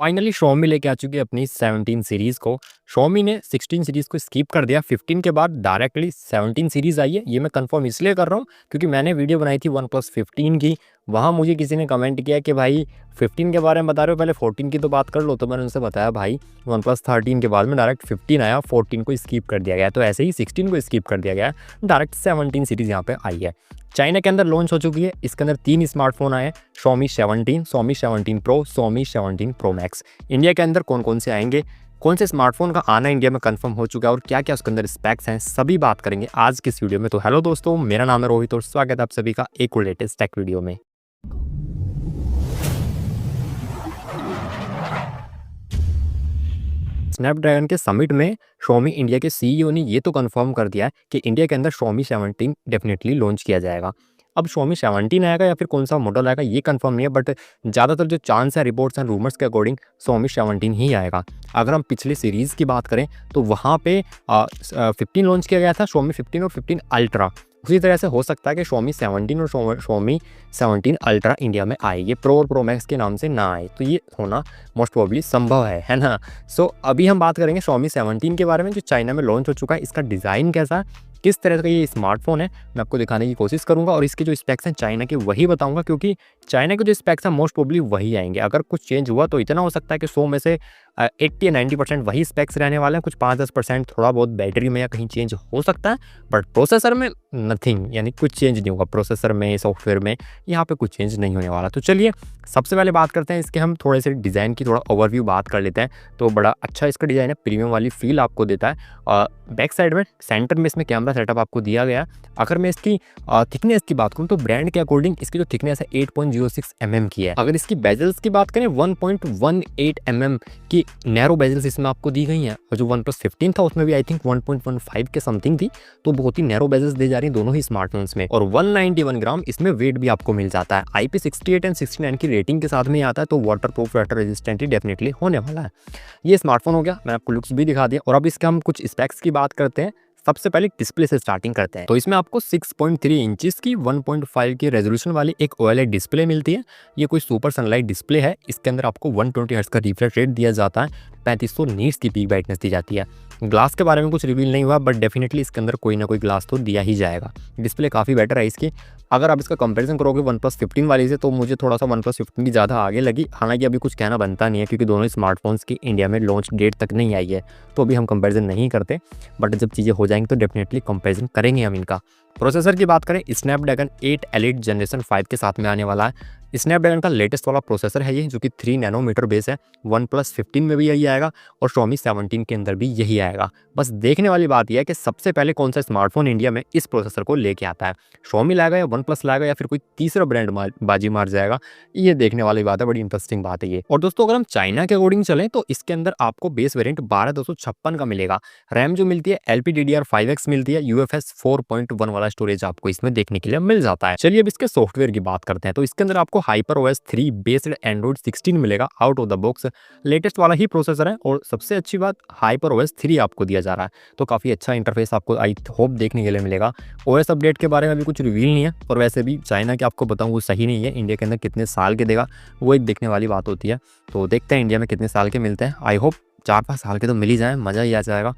Finally Xiaomi लेके आ चुकी है अपनी 17 सीरीज़ को। Xiaomi ने 16 सीरीज़ को स्किप कर दिया, 15 के बाद डायरेक्टली 17 सीरीज़ आई है। ये मैं कंफर्म इसलिए कर रहा हूँ क्योंकि मैंने वीडियो बनाई थी OnePlus 15 की। वहाँ मुझे किसी ने कमेंट किया कि भाई 15 के बारे में बता रहे हो, पहले 14 की तो बात कर लो। तो मैंने उनसे बताया भाई OnePlus 13 के बाद में डायरेक्ट 15 आया, 14 को स्किप कर दिया गया। तो ऐसे ही 16 को स्किप कर दिया गया, डायरेक्ट 17 सीरीज़ यहाँ पे आई है। चाइना के अंदर लॉन्च हो चुकी है। इसके अंदर 3 स्मार्टफोन आए हैं, Xiaomi 17, Xiaomi 17 Pro, Xiaomi 17 Pro Max। India के अंदर कौन कौन से आएंगे, कौन से स्मार्टफोन का आना इंडिया में कंफर्म हो चुका है और क्या क्या उसके अंदर स्पेक्स हैं, सभी बात करेंगे आज के इस वीडियो में। तो हेलो दोस्तों, मेरा नाम है रोहित और स्वागत है आप सभी का एक और लेटेस्ट टेक वीडियो में। स्नैपड्रैगन के समिट में Xiaomi इंडिया के सीईओ ने ये तो कंफर्म कर दिया है कि इंडिया के अंदर Xiaomi 17 डेफिनेटली लॉन्च किया जाएगा। अब Xiaomi 17 आएगा या फिर कौन सा मॉडल आएगा ये कंफर्म नहीं है, बट ज़्यादातर जो चांस है रिपोर्ट्स एंड रूमर्स के अकॉर्डिंग Xiaomi 17 ही आएगा। अगर हम पिछले सीरीज़ की बात करें तो वहाँ पे 15 लॉन्च किया गया था, Xiaomi 15 और 15 अल्ट्रा। उसी तरह से हो सकता है कि Xiaomi 17 और Xiaomi 17 अल्ट्रा इंडिया में आए, ये प्रो और प्रो मैक्स के नाम से ना आए, तो ये होना मोस्ट प्रोबेबली संभव है ना। सो अभी हम बात करेंगे Xiaomi 17 के बारे में जो चाइना में लॉन्च हो चुका है। इसका डिज़ाइन कैसा है, किस तरह का ये स्मार्टफोन है, मैं आपको दिखाने की कोशिश करूंगा और इसके जो स्पेक्स हैं चाइना के वही बताऊंगा, क्योंकि चाइना के जो स्पेक्स हैं मोस्ट प्रोबेबली वही आएंगे। अगर कुछ चेंज हुआ तो इतना हो सकता है कि 100 में से 80 या 90% वही स्पेक्स रहने वाले हैं। कुछ 5-10% थोड़ा बहुत बैटरी में या कहीं चेंज हो सकता है, बट प्रोसेसर में नथिंग, यानी कुछ चेंज नहीं होगा। प्रोसेसर में, सॉफ्टवेयर में यहाँ पे कुछ चेंज नहीं होने वाला। तो चलिए सबसे पहले बात करते हैं इसके, हम थोड़े से डिज़ाइन की थोड़ा ओवरव्यू बात कर लेते हैं। तो बड़ा अच्छा इसका डिज़ाइन है, प्रीमियम वाली फील आपको देता है। और बैक साइड में सेंटर में इसमें कैमरा सेटअप आपको दिया गया है। अगर मैं इसकी थिकनेस की बात करूँ तो ब्रांड के अकॉर्डिंग इसकी जो थिकनेस है 8.06 mm की है। अगर इसकी बेजल्स की बात करें 1.18 mm की नैरो बेजल्स इसमें आपको दी गई हैं। और जो OnePlus 15 था उसमें भी आई थिंक 1.15 के समथिंग थी, तो बहुत ही नैरो बेजल्स दी जा रही हैं दोनों ही स्मार्टफोन्स में। और 191 ग्राम इसमें वेट भी आपको मिल जाता है। IP68 एंड 69 की रेटिंग के साथ में आता है, तो water proof, water resistant definitely होने वाला है। ये स्मार्टफोन हो गया, मैंने आपको लुक्स भी दिखा दिया। और अब इसके हम कुछ स्पेक्स की बात करते हैं। सबसे पहले डिस्प्ले से स्टार्टिंग करते हैं। तो इसमें आपको 6.3 इंचेस की 1.5 की रेजोल्यूशन वाली एक OLED डिस्प्ले मिलती है। ये कोई सुपर सनलाइट डिस्प्ले है। इसके अंदर आपको 120 हर्ट्ज का रिफ्रेश रेट दिया जाता है, 3500 नीट्स की पीक ब्राइटनेस दी जाती है। ग्लास के बारे में कुछ रिवील नहीं हुआ, बट डेफिनेटली इसके अंदर कोई ना कोई ग्लास तो दिया ही जाएगा। डिस्प्ले काफ़ी बेटर है इसकी। अगर आप इसका कंपैरिजन करोगे OnePlus 15 वाली से, तो मुझे थोड़ा सा OnePlus 15 की ज़्यादा आगे लगी। हालांकि अभी कुछ कहना बनता नहीं है क्योंकि दोनों स्मार्टफोन्स की इंडिया में लॉन्च डेट तक नहीं आई है, तो अभी हम कंपैरिजन नहीं करते। बट जब चीज़ें हो जाएंगी तो डेफिनेटली कंपैरिजन करेंगे हम इनका। प्रोसेसर की बात करें, स्नैपड्रैगन 8 एलीट जनरेशन 5 के साथ में आने वाला है। स्नैपड्रैगन का लेटेस्ट वाला प्रोसेसर है ये, जो कि 3 नैनोमीटर बेस है। OnePlus 15 में भी यही आएगा और Xiaomi 17 के अंदर भी यही आएगा। बस देखने वाली बात यह है कि सबसे पहले कौन सा स्मार्टफोन इंडिया में इस प्रोसेसर को लेके आता है। Xiaomi लाएगा या OnePlus लाएगा या फिर कोई तीसरा ब्रांड बाजी मार जाएगा, ये देखने वाली बात है। बड़ी इंटरेस्टिंग बात है ये। और दोस्तों अगर हम चाइना के अकॉर्डिंग चलें तो इसके अंदर आपको बेस वेरिएंट 12256 का मिलेगा। रैम जो मिलती है LPDDR5X मिलती है। UFS 4.1 वाला स्टोरेज आपको इसमें देखने के लिए मिल जाता है। चलिए अब इसके सॉफ्टवेयर की बात करते हैं। तो इसके अंदर आपको HyperOS 3 बेस्ड Android 16 मिलेगा out of the box. Latest वाला ही प्रोसेसर है और सबसे अच्छी बात HyperOS 3 आपको दिया जा रहा है, तो काफ़ी अच्छा इंटरफेस आपको आई होप देखने के लिए मिलेगा। OS अपडेट के बारे में अभी कुछ रिवील नहीं है, और वैसे भी चाइना के आपको बताऊं वो सही नहीं है। इंडिया के अंदर कितने साल के देगा वो एक देखने वाली बात होती है, तो देखते हैं इंडिया में कितने साल के मिलते हैं। आई होप 4-5 साल के तो मिल ही जाए, मज़ा ही आ जाएगा।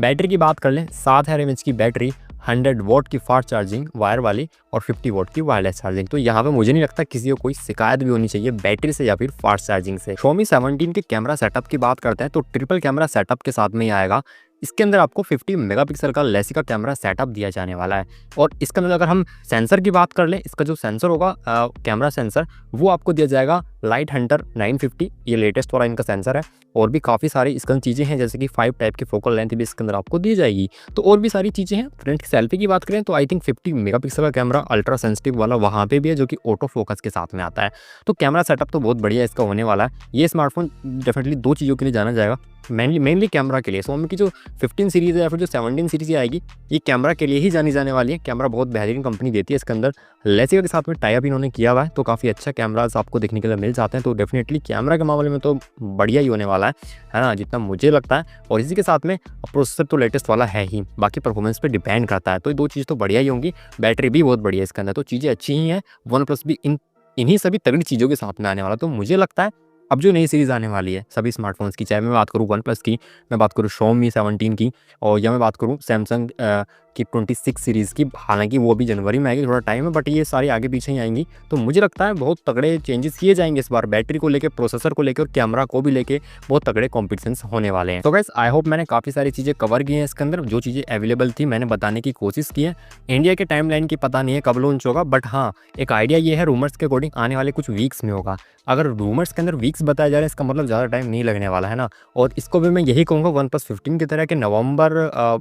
बैटरी की बात कर लें, 7000 mAh की बैटरी, 100 वॉट की फास्ट चार्जिंग वायर वाली और 50 वॉट की वायरलेस चार्जिंग। तो यहाँ पे मुझे नहीं लगता किसी को कोई शिकायत भी होनी चाहिए बैटरी से या फिर फास्ट चार्जिंग से। Xiaomi 17 के कैमरा सेटअप की बात करते हैं तो ट्रिपल कैमरा सेटअप के साथ में ही आएगा। इसके अंदर आपको 50 मेगापिक्सल का लेसिका कैमरा सेटअप दिया जाने वाला है। और इसके अंदर अगर हम सेंसर की बात कर लें, इसका जो सेंसर होगा कैमरा सेंसर, वो आपको दिया जाएगा लाइट हंटर 950। ये लेटेस्ट वाला इनका सेंसर है। और भी काफ़ी सारी इसके अंदर चीज़ें हैं, जैसे कि 5 टाइप की फोकल लेंथ भी इसके अंदर आपको दी जाएगी। तो और भी सारी चीज़ें हैं। फ्रंट की सेल्फी की बात करें तो आई थिंक 50 मेगापिक्सल का कैमरा अल्ट्रा सेंसिटिव वाला वहाँ पे भी है, जो कि ऑटो फोकस के साथ में आता है। तो कैमरा सेटअप तो बहुत बढ़िया इसका होने वाला है। ये स्मार्टफोन डेफिनेटली 2 चीज़ों के लिए जाना जाएगा, मेनली कैमरा के लिए। Xiaomi की जो 15 सीरीज़ है या फिर जो 17 सीरीज़ आएगी, ये कैमरा के लिए ही जानी जाने वाली है। कैमरा बहुत बेहतरीन कंपनी देती है। इसके अंदर लेसिका के साथ में टाई अप इन्होंने किया हुआ है, तो काफ़ी अच्छा कैमराज आपको देखने के लिए मिल जाते हैं। तो डेफिनेटली कैमरा के मामले में तो बढ़िया ही होने वाला है ना, जितना मुझे लगता है। और इसी के साथ में प्रोसेसर तो लेटेस्ट वाला है ही, बाकी परफॉर्मेंस पे डिपेंड करता है। तो ये 2 चीज़ तो बढ़िया ही होंगी। बैटरी भी बहुत बढ़िया है इसके अंदर, तो चीज़ें अच्छी ही हैं। OnePlus भी इन्हीं सभी तगड़ी चीज़ों के साथ में आने वाला, तो मुझे लगता है अब जो नई सीरीज़ आने वाली है सभी स्मार्टफ़ोन्स की, चाहे मैं बात करूँ वन प्लस की, मैं बात करूँ Xiaomi 17 की, और या मैं बात करूँ सैमसंग की 26 सीरीज़ की, हालाँकि वो भी जनवरी में आएगी, थोड़ा टाइम है, बट ये सारी आगे पीछे ही आएँगी। तो मुझे लगता है बहुत तगड़े चेंजेस किए जाएँगे इस बार, बैटरी को लेके, प्रोसेसर को लेके और कैमरा को भी लेके बहुत तगड़े कॉम्पिटिशन्स होने वाले हैं। तो गाइस आई होप मैंने काफ़ी सारी चीज़ें कवर की हैं इसके अंदर, जो चीज़ें अवेलेबल थी मैंने बताने की कोशिश की है। इंडिया के टाइमलाइन की पता नहीं है कब लॉन्च होगा, बट हाँ, एक आइडिया ये है रूमर्स के अकॉर्डिंग आने वाले कुछ वीक्स में होगा। अगर रूमर्स के अंदर वीक्स बताया जा रहा है, इसका मतलब ज़्यादा टाइम नहीं लगने वाला है ना। और इसको भी मैं यही कहूँगा वन प्लस 15 की तरह कि नवंबर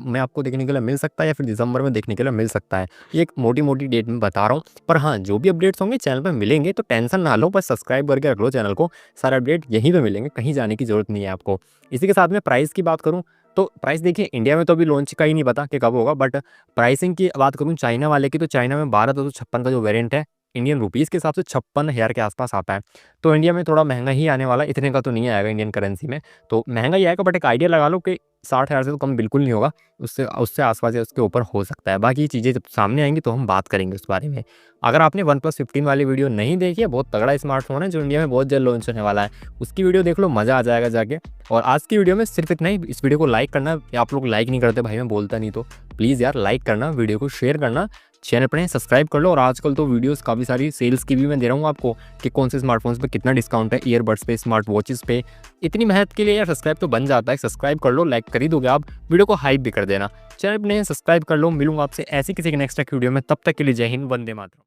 में आपको देखने के लिए मिल सकता है, या फिर दिसंबर में देखने के लिए मिल सकता है। ये एक मोटी-मोटी डेट में बता रहा हूँ, पर हाँ, जो भी अपडेट्स होंगे चैनल पे मिलेंगे, तो टेंशन ना लो, बस सब्सक्राइब करके रख लो चैनल को। सारे अपडेट यहीं पे मिलेंगे, कहीं जाने की ज़रूरत नहीं है आपको। इसी के साथ में प्राइस की बात करूँ, तो प्राइस देखिए इंडिया में तो अभी लॉन्च का ही नहीं पता कि कब होगा, बट प्राइसिंग की बात करूँ चाइना वाले की, तो चाइना में 12,256 का जो वेरिएंट है, इंडियन रुपीज़ के हिसाब से 56,000 के आसपास आता है। तो इंडिया में थोड़ा महँगा ही आने वाला है, इतने का तो नहीं आएगा इंडियन करेंसी में, तो महँगा ही आएगा, बट एक आइडिया लगा लो कि 60,000 से तो कम बिल्कुल नहीं होगा, उससे उससे आस-पास या उसके ऊपर हो सकता है। बाकी चीज़ें जब सामने आएँगी तो हम बात करेंगे उस बारे में। अगर आपने वन प्लस 15 वाली वीडियो नहीं देखी है, बहुत तगड़ा स्मार्टफ़ोन है जो इंडिया में बहुत जल्द लॉन्च होने वाला है, उसकी वीडियो देख लो, मज़ा आ जाएगा जाके। और आज की वीडियो में सिर्फ इतना ही, इस वीडियो को लाइक करना, या आप लोग लाइक नहीं करते भाई, मैं बोलता नहीं तो प्लीज़ यार लाइक करना, वीडियो को शेयर करना, चैनल पर सब्सक्राइब कर लो। और आजकल तो वीडियोस काफ़ी सारी सेल्स की भी मैं दे रहा हूँ आपको, कि कौन से स्मार्टफ़ोन्स पे कितना डिस्काउंट है, ईयरबड्स पे, स्मार्ट वॉचेस पे। इतनी मेहनत के लिए यार सब्सक्राइब तो बन जाता है, सब्सक्राइब कर लो, लाइक कर ही दोगे आप, वीडियो को हाइप भी कर देना। चैनल पर सब्सक्राइब कर लो। मिलूंगा आपसे ऐसी किसी नेक्स्ट वीडियो में, तब तक के लिए जय हिंद, वंदे मातरम।